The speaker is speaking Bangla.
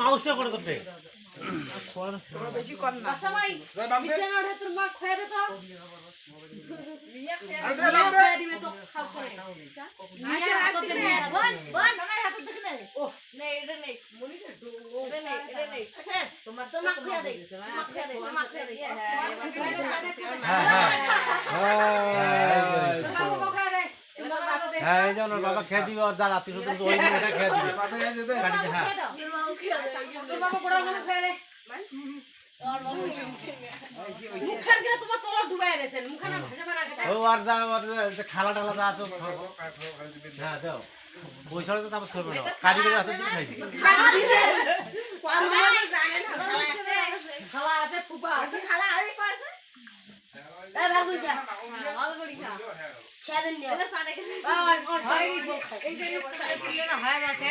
মাউসটা করে করতে বেশি কর না আচ্ছা ভাই বিছানা ওঠে তোর মা খায় দে তো দিবে তো খাও করে বল আমার হাতে দেখলে ও নেই এটা নেই মনিটা এটা নেই আচ্ছা তোমার তো মা খায় দে হ্যাঁ এই জন্য বাবা খেয়ে দিবে আর যা রাত্রি শুধু ওই মেয়েটা খেয়ে দিবে কাটিতে হ্যাঁ তোর বাবা বড় করে খায় রে আর বাবু মুখখান গিয়ে তোমার তলা ডুবাই দিয়েছেন মুখখানা ভাজা বানা খায় ও আর যা খালা টালা যা আছে হ্যাঁ দাও পয়সাটা তো তারপর করবে না কাটি করে আছে তুমি খাইছি খালা আছে ফুপা আছে খালা আরে পারছে এ বাবু যা ভালো করে খা খেয়ে দেন নিও এটা সানে আর খাই দিই এই যে সানে পিলে না হয়ে গেছে